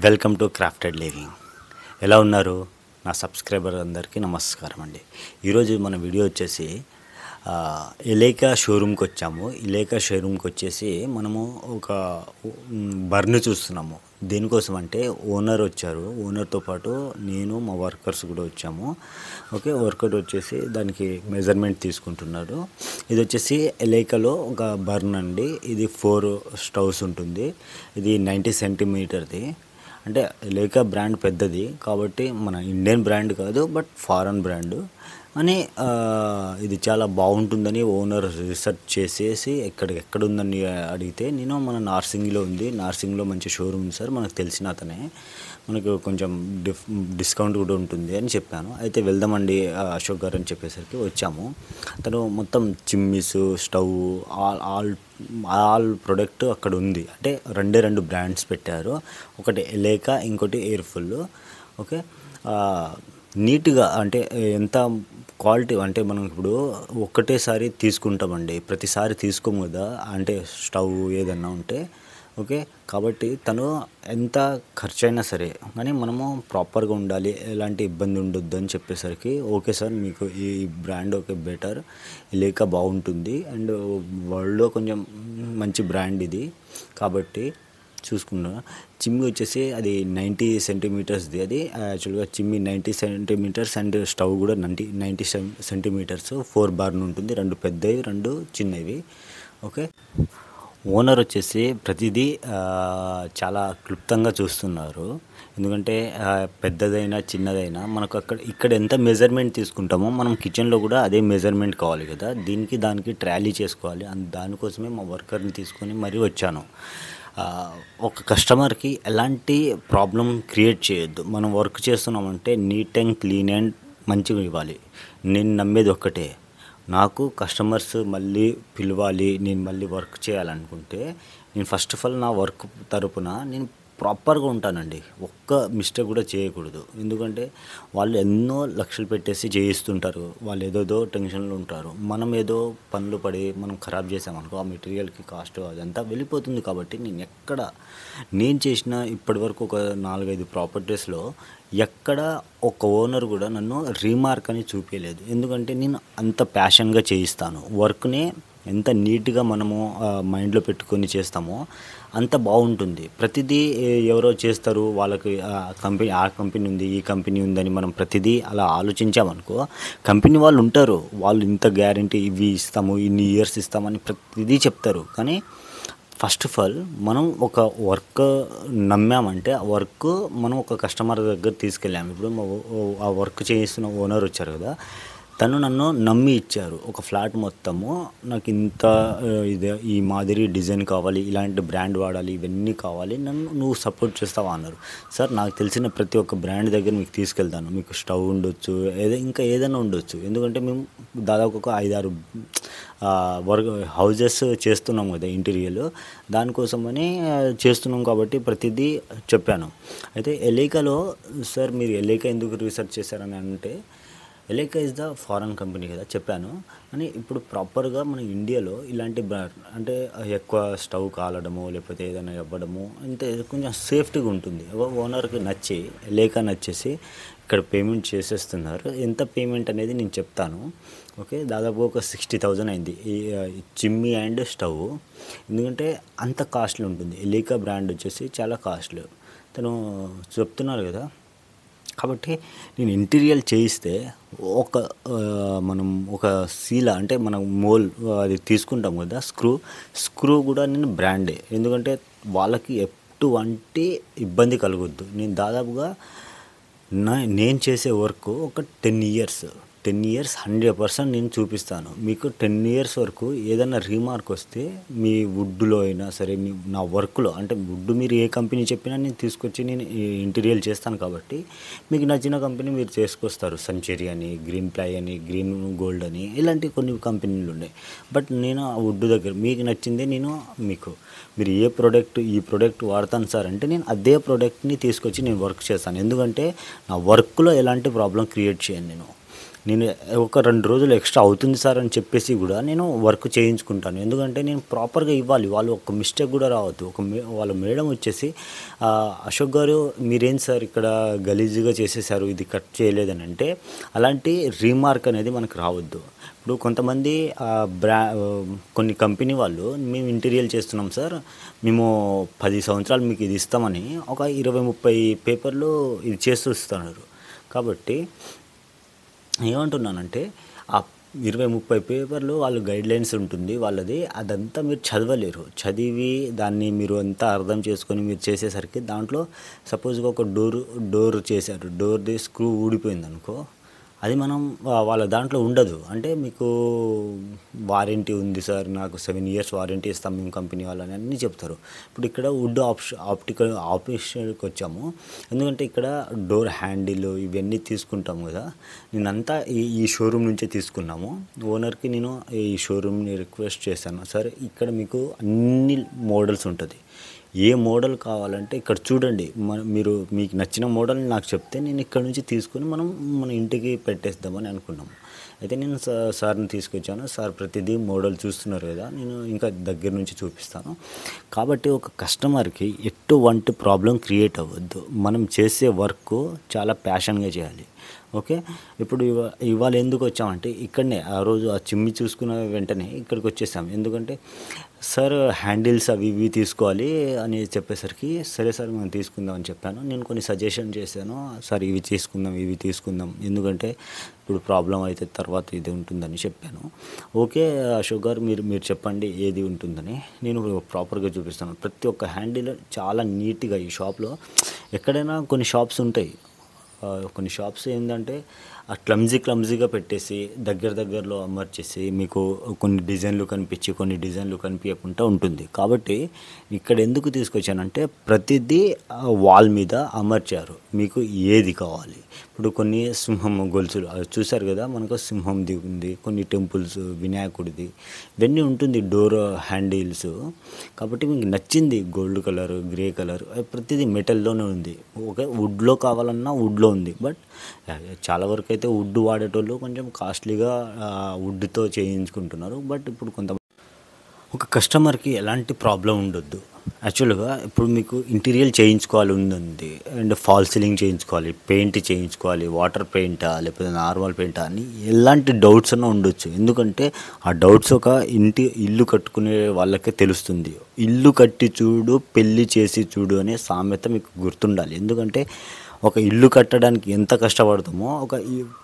Welcome to crafted living. ఎలా ఉన్నారు నా సబ్స్క్రైబర్ అందరికీ నమస్కారం అండి. ఈరోజు మన వీడియో వచ్చేసి ఎలేకా షోరూమ్కి వచ్చాము. ఎలేకా షోరూమ్కి వచ్చేసి మనము ఒక బర్న్ చూస్తున్నాము. దేనికోసం అంటే ఓనర్ వచ్చారు, ఓనర్తో పాటు నేను మా వర్కర్స్ కూడా వచ్చాము. ఓకే, వర్కర్ వచ్చేసి దానికి మెజర్మెంట్ తీసుకుంటున్నాడు. ఇది వచ్చేసి ఎలేకాలో ఒక బర్న్ అండి. ఇది 4 స్టవ్స్ ఉంటుంది. ఇది 90 సెంటీమీటర్ది. అంటే ఎలేకా బ్రాండ్ పెద్దది కాబట్టి మన ఇండియన్ బ్రాండ్ కాదు, బట్ ఫారెన్ బ్రాండ్ అని ఇది చాలా బాగుంటుందని ఓనర్ రీసెర్చ్ చేసేసి ఎక్కడ ఉందని అడిగితే నేను మన నార్సింగ్లో ఉంది, నార్సింగ్లో మంచి షోరూమ్ ఉంది సార్, మనకు తెలిసిన అతనే, మనకు కొంచెం డిస్కౌంట్ కూడా ఉంటుంది అని చెప్పాను. అయితే వెళ్దామండి అశోక్ గారు అని చెప్పేసరికి వచ్చాము. తను మొత్తం చిమ్మిస్, స్టవ్, ఆల్ ప్రొడక్ట్ అక్కడ ఉంది. అంటే రెండు బ్రాండ్స్ పెట్టారు, ఒకటి ఎలేకా, ఇంకోటి ఎయిర్ఫుల్. ఓకే, నీట్గా అంటే ఎంత క్వాలిటీ అంటే మనం ఇప్పుడు ఒక్కటేసారి తీసుకుంటామండి, ప్రతిసారి తీసుకోము కదా, అంటే స్టవ్ ఏదన్నా ఉంటే. ఓకే, కాబట్టి తను ఎంత ఖర్చు అయినా సరే కానీ మనము ప్రాపర్గా ఉండాలి, ఎలాంటి ఇబ్బంది ఉండొద్దు అని చెప్పేసరికి ఓకే సార్, మీకు ఈ బ్రాండ్ ఓకే బెటర్, లేక బాగుంటుంది అండ్ వరల్డ్లో కొంచెం మంచి బ్రాండ్ ఇది కాబట్టి చూసుకున్నా. చిమ్మి వచ్చేసి అది 90 సెంటీమీటర్స్ది. అది యాక్చువల్గా చిమ్మి 90 సెంటీమీటర్స్ అండ్ స్టవ్ కూడా 90 సెంటీమీటర్స్. 4 బర్న్ ఉంటుంది, 2 పెద్దవి, 2 చిన్నవి. ఓకే, ఓనర్ వచ్చేసి ప్రతిదీ చాలా క్లుప్తంగా చూస్తున్నారు. ఎందుకంటే పెద్దదైనా చిన్నదైనా మనకు ఇక్కడ ఎంత మెజర్మెంట్ తీసుకుంటామో మనం కిచెన్లో కూడా అదే మెజర్మెంట్ కావాలి కదా, దానికి ట్రాలీ చేసుకోవాలి. దానికోసమే మా వర్కర్ని తీసుకొని మరీ వచ్చాను. ఒక కస్టమర్కి ఎలాంటి ప్రాబ్లం క్రియేట్ చేయొద్దు. మనం వర్క్ చేస్తున్నామంటే నీట్ అండ్ క్లీన్ అండ్ మంచిగా ఇవ్వాలి. నేను నమ్మేది ఒక్కటే, నాకు కస్టమర్స్ మళ్ళీ పిలవాలి, నేను మళ్ళీ వర్క్ చేయాలనుకుంటే నేను ఫస్ట్ ఆఫ్ ఆల్ నా వర్క్ తరపున నేను ప్రాపర్గా ఉంటానండి. ఒక్క మిస్టేక్ కూడా చేయకూడదు. ఎందుకంటే వాళ్ళు ఎన్నో లక్షలు పెట్టేసి చేయిస్తుంటారు, వాళ్ళు ఏదోదో టెన్షన్లో ఉంటారు. మనం ఏదో పనులు పడి మనం ఖరాబ్ చేసామనుకో, ఆ మెటీరియల్కి కాస్ట్ అదంతా వెళ్ళిపోతుంది. కాబట్టి నేను చేసిన ఇప్పటివరకు ఒక 4-5 ప్రాపర్టీస్లో ఎక్కడ ఒక ఓనర్ కూడా నన్ను రీమార్క్ అని చూపించలేదు. ఎందుకంటే నేను అంత ప్యాషన్గా చేయిస్తాను. వర్క్ని ఎంత నీట్గా మనము మైండ్లో పెట్టుకొని చేస్తామో అంత బాగుంటుంది. ప్రతిదీ ఎవరో చేస్తారు, వాళ్ళకి ఆ కంపెనీ ఉంది, ఈ కంపెనీ ఉందని మనం ప్రతిదీ అలా ఆలోచించామనుకో, కంపెనీ వాళ్ళు ఉంటారు, వాళ్ళు ఇంత గ్యారంటీ ఇవి ఇస్తాము, ఇన్ని ఇయర్స్ ఇస్తామని ప్రతిదీ చెప్తారు. కానీ ఫస్ట్ ఆఫ్ ఆల్ మనం ఒక వర్క్ నమ్మామంటే ఆ వర్క్ మనం ఒక కస్టమర్ దగ్గర తీసుకెళ్ళాము. ఇప్పుడు ఆ వర్క్ చేయిస్తున్న ఓనర్ వచ్చారు కదా, తను నన్ను నమ్మి ఇచ్చారు ఒక ఫ్లాట్ మొత్తము. నాకు ఇంత ఈ మాదిరి డిజైన్ కావాలి, ఇలాంటి బ్రాండ్ వాడాలి, ఇవన్నీ కావాలి, నువ్వు సపోర్ట్ చేస్తావా అన్నారు. సార్, నాకు తెలిసిన ప్రతి ఒక్క బ్రాండ్ దగ్గర మీకు తీసుకెళ్తాను. మీకు స్టవ్ ఉండొచ్చు, ఇంకా ఏదైనా ఉండొచ్చు. ఎందుకంటే మేము దాదాపు ఒక 5-6 వర్క్ హౌజెస్ చేస్తున్నాం కదా ఇంటీరియర్, దానికోసమని చేస్తున్నాం కాబట్టి ప్రతిదీ చెప్పాను. అయితే ఎలేకాలో సార్ మీరు ఎలేకా ఎందుకు రీసెర్చ్ చేశారని అంటే, ఎలేకా ఇస్ ద ఫారెన్ కంపెనీ కదా చెప్పాను. అని ఇప్పుడు ప్రాపర్గా మన ఇండియాలో ఇలాంటి అంటే ఎక్కువ స్టవ్ కాలడము లేకపోతే ఏదైనా ఇవ్వడము అంతే కొంచెం సేఫ్టీగా ఉంటుంది. ఓనర్కి నచ్చి ఎలేకా నచ్చేసి ఇక్కడ పేమెంట్ చేసేస్తున్నారు. ఎంత పేమెంట్ అనేది నేను చెప్తాను. ఓకే, దాదాపు ఒక 60,000 అయింది ఈ చిమ్మి అండ్ స్టవ్. ఎందుకంటే అంత కాస్ట్లీ ఉంటుంది. ఎలేకా బ్రాండ్ వచ్చేసి చాలా కాస్ట్లీ, తను చెప్తున్నారు కదా. కాబట్టి నేను ఇంటీరియర్ చేయిస్తే మనం ఒక సీల అంటే మనం మోల్ అది తీసుకుంటాం కదా, స్క్రూ కూడా నేను బ్రాండే. ఎందుకంటే వాళ్ళకి ఎటువంటి ఇబ్బంది కలగొద్దు. నేను దాదాపుగా నేను చేసే వర్క్ ఒక 10 ఇయర్స్ 100% నేను చూపిస్తాను మీకు. 10 ఇయర్స్ వరకు ఏదైనా రీమార్క్ వస్తే మీ వుడ్లో అయినా సరే, నా వర్క్లో అంటే వుడ్ మీరు ఏ కంపెనీ చెప్పినా నేను తీసుకొచ్చి నేను ఇంటీరియర్ చేస్తాను. కాబట్టి మీకు నచ్చిన కంపెనీ మీరు చేసుకొస్తారు. సెంచరీ అని, గ్రీన్ ప్లై అని, గ్రీన్ గోల్డ్ అని, ఇలాంటి కొన్ని కంపెనీలు ఉన్నాయి. బట్ నేను ఆ వుడ్ దగ్గర మీకు నచ్చిందే నేను మీరు ఈ ప్రోడక్ట్ వాడతాను సార్ అంటే నేను అదే ప్రోడక్ట్ని తీసుకొచ్చి నేను వర్క్ చేస్తాను. ఎందుకంటే నా వర్క్లో ఎలాంటి ప్రాబ్లం క్రియేట్ చేయను నేను. నేను ఒక 2 రోజులు ఎక్స్ట్రా అవుతుంది సార్ అని చెప్పేసి కూడా నేను వర్క్ చేయించుకుంటాను. ఎందుకంటే నేను ప్రాపర్గా ఇవ్వాలి. వాళ్ళు ఒక మిస్టేక్ కూడా రావద్దు. వాళ్ళ మేడం వచ్చేసి అశోక్ గారు మీరేం సార్ ఇక్కడ గలీజుగా చేసేసారు, ఇది కట్ చేయలేదని అంటే అలాంటి రీమార్క్ అనేది మనకు రావద్దు. ఇప్పుడు కొంతమంది కొన్ని కంపెనీ వాళ్ళు మేము ఇంటీరియర్ చేస్తున్నాం సార్, మేము 10 సంవత్సరాలు మీకు ఇది ఇస్తామని ఒక 20-30 పేపర్లు ఇది చేస్తూ ఇస్తున్నారు. కాబట్టి ఏమంటున్నానంటే ఆ 20-30 పేపర్లు వాళ్ళు గైడ్లైన్స్ ఉంటుంది వాళ్ళది, అదంతా మీరు చదవలేరు. చదివి దాన్ని మీరు అంతా అర్థం చేసుకొని మీరు చేసేసరికి దాంట్లో సపోజ్గా ఒక డోర్ చేశారు, డోర్ది స్క్రూ ఊడిపోయింది అనుకో, అది మనం వాళ్ళ దాంట్లో ఉండదు. అంటే మీకు వారంటీ ఉంది సార్, నాకు 7 years వారంటీ ఇస్తాం మేము కంపెనీ వాళ్ళని అన్నీ చెప్తారు. ఇప్పుడు ఇక్కడ వుడ్ ఆప్షన్కి వచ్చాము. ఎందుకంటే ఇక్కడ డోర్ హ్యాండిల్ ఇవన్నీ తీసుకుంటాము కదా, నేనంతా ఈ షోరూమ్ నుంచే తీసుకున్నాము. ఓనర్కి నేను ఈ షోరూమ్ని రిక్వెస్ట్ చేశాను, సార్ ఇక్కడ మీకు అన్ని మోడల్స్ ఉంటుంది, ఏ మోడల్ కావాలంటే ఇక్కడ చూడండి, మీకు నచ్చిన మోడల్ నాకు చెప్తే నేను ఇక్కడ నుంచి తీసుకొని మన ఇంటికి పెట్టేద్దామని అనుకున్నాము. అయితే నేను సార్ని తీసుకొచ్చాను. సార్ ప్రతిదీ మోడల్ చూస్తున్నారు కదా, నేను ఇంకా దగ్గర నుంచి చూపిస్తాను. కాబట్టి ఒక కస్టమర్కి ఎటువంటి ప్రాబ్లం క్రియేట్ అవ్వద్దు. మనం చేసే వర్క్ చాలా ప్యాషన్గా చేయాలి. ఓకే, ఇప్పుడు ఇవాళ ఎందుకు వచ్చామంటే ఇక్కడనే ఆ రోజు ఆ చిమ్మి చూసుకున్న వెంటనే ఇక్కడికి వచ్చేసాం. ఎందుకంటే సార్ హ్యాండిల్స్ అవి ఇవి తీసుకోవాలి అని చెప్పేసరికి సరే సార్ మనం తీసుకుందాం అని చెప్పాను. నేను కొన్ని సజెషన్ చేశాను, సార్ ఇవి తీసుకుందాం ఎందుకంటే ఇప్పుడు ప్రాబ్లం అయితే తర్వాత ఇది ఉంటుందని చెప్పాను. ఓకే అశోక్ గారు మీరు చెప్పండి ఏది ఉంటుందని, నేను ప్రాపర్గా చూపిస్తాను. ప్రతి ఒక్క హ్యాండిల్ చాలా నీట్గా ఈ షాప్లో, ఎక్కడైనా కొన్ని షాప్స్ ఉంటాయి, కొన్ని షాప్స్ ఏంటంటే ఆ క్లమ్జీగా పెట్టేసి దగ్గరలో అమర్చేసి మీకు కొన్ని డిజైన్లు కనిపించి కొన్ని డిజైన్లు కనిపించకుండా ఉంటుంది. కాబట్టి ఇక్కడ ఎందుకు తీసుకొచ్చానంటే ప్రతిదీ వాల్ మీద అమర్చారు, మీకు ఏది కావాలి. ఇప్పుడు కొన్ని సింహం గొలుసులు అది చూసారు కదా, మనకు సింహంది ఉంది, కొన్ని టెంపుల్స్ వినాయకుడిది ఇవన్నీ ఉంటుంది, డోర్ హ్యాండిల్స్. కాబట్టి మీకు నచ్చింది గోల్డ్ కలర్, గ్రే కలర్, ప్రతిదీ మెటల్లోనే ఉంది. ఓకే, వుడ్లో కావాలన్నా వుడ్లో ఉంది. బట్ చాలా వరకు అయితే వుడ్ వాడేటోళ్ళు కొంచెం కాస్ట్లీగా వుడ్తో చేయించుకుంటున్నారు. బట్ ఇప్పుడు ఒక కస్టమర్కి ఎలాంటి ప్రాబ్లం ఉండొద్దు. యాక్చువల్గా ఇప్పుడు మీకు ఇంటీరియర్ చేయించుకోవాలి ఉంది అండ్ ఫాల్ సీలింగ్ చేయించుకోవాలి, పెయింట్ చేయించుకోవాలి, వాటర్ పెయింటా లేకపోతే నార్మల్ పెయింటా అని ఎలాంటి డౌట్స్ అన్నా ఉండొచ్చు. ఎందుకంటే ఆ డౌట్స్ ఒక ఇల్లు కట్టుకునే వాళ్ళకే తెలుస్తుంది. ఇల్లు కట్టి చూడు పెళ్ళి చేసి చూడు అనే సామెత మీకు గుర్తుండాలి. ఎందుకంటే ఒక ఇల్లు కట్టడానికి ఎంత కష్టపడతామో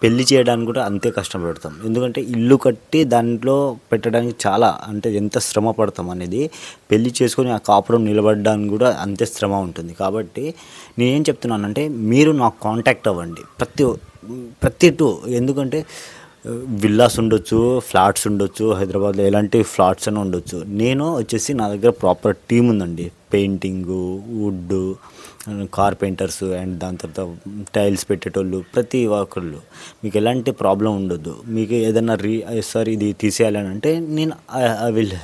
పెళ్లి చేయడానికి కూడా అంతే కష్టపడతాం. ఎందుకంటే ఇల్లు కట్టి దాంట్లో పెట్టడానికి చాలా అంటే ఎంత శ్రమ పడతాం అనేది, పెళ్లి చేసుకొని ఆ కాపురం నిలబడడానికి కూడా అంతే శ్రమ ఉంటుంది. కాబట్టి నేనేం చెప్తున్నానంటే మీరు నాకు కాంటాక్ట్ అవ్వండి ప్రతి ఎందుకంటే విల్లాస్ ఉండొచ్చు, ఫ్లాట్స్ ఉండొచ్చు, హైదరాబాద్లో ఎలాంటి ఫ్లాట్స్ అని ఉండొచ్చు. నేను వచ్చేసి నా దగ్గర ప్రాపర్ టీం ఉందండి, పెయింటింగు, వుడ్, కార్పెంటర్స్ అండ్ దాని తర్వాత టైల్స్ పెట్టేటోళ్ళు, ప్రతి ఒక్కళ్ళు. మీకు ఎలాంటి ప్రాబ్లం ఉండొద్దు. మీకు ఏదైనా సార్ ఇది తీసేయాలని అంటే నేను ఐ విల్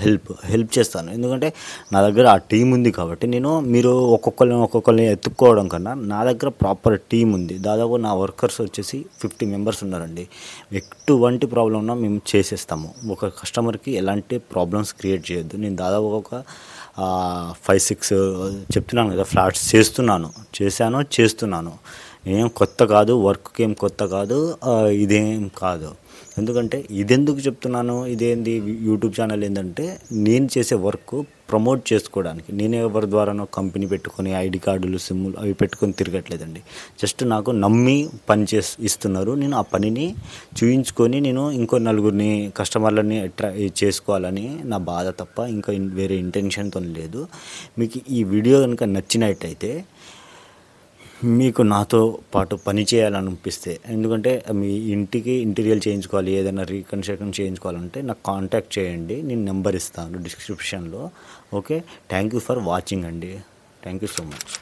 హెల్ప్ చేస్తాను. ఎందుకంటే నా దగ్గర ఆ టీం ఉంది. కాబట్టి మీరు ఒక్కొక్కరిని ఎత్తుక్కోవడం కన్నా నా దగ్గర ప్రాపర్ టీం ఉంది. దాదాపు నా వర్కర్స్ వచ్చేసి 50 members ఉన్నారండి. ఎటువంటి ప్రాబ్లం ఉన్నా మేము చేసేస్తాము. ఒక కస్టమర్కి ఎలాంటి ప్రాబ్లమ్స్ క్రియేట్ చేయొద్దు. నేను దాదాపు ఒక 5-6 చెప్తున్నాను కదా ఫ్లాట్స్ చేస్తున్నాను. ఏం కొత్త కాదు, వర్క్కి ఏం కొత్త కాదు, ఇదేం కాదు. ఎందుకంటే ఇదెందుకు చెప్తున్నాను, ఇదేంది యూట్యూబ్ ఛానల్ ఏంటంటే నేను చేసే వర్క్ ప్రమోట్ చేసుకోవడానికి. నేను ఎవరి ద్వారానో కంపెనీ పెట్టుకొని ఐడి కార్డులు, సిమ్ములు అవి పెట్టుకొని తిరగట్లేదండి. జస్ట్ నాకు నమ్మి పని ఇస్తున్నారు. నేను ఆ పనిని చూయించుకొని నేను ఇంకో నలుగురిని కస్టమర్లని చేసుకోవాలని నా బాధ తప్ప ఇంకా వేరే ఇంటెన్షన్తో లేదు. మీకు ఈ వీడియో కనుక నచ్చినట్టయితే మీకు నాతో పాటు పని చేయాలనిపిస్తే, ఎందుకంటే మీ ఇంటికి ఇంటీరియర్ చేయించుకోవాలి, ఏదైనా రీకన్స్ట్రక్షన్ చేయించుకోవాలంటే నాకు కాంటాక్ట్ చేయండి. నేను నెంబర్ ఇస్తాను డిస్క్రిప్షన్లో. Okay, thank you for watching అండి. Thank you so much.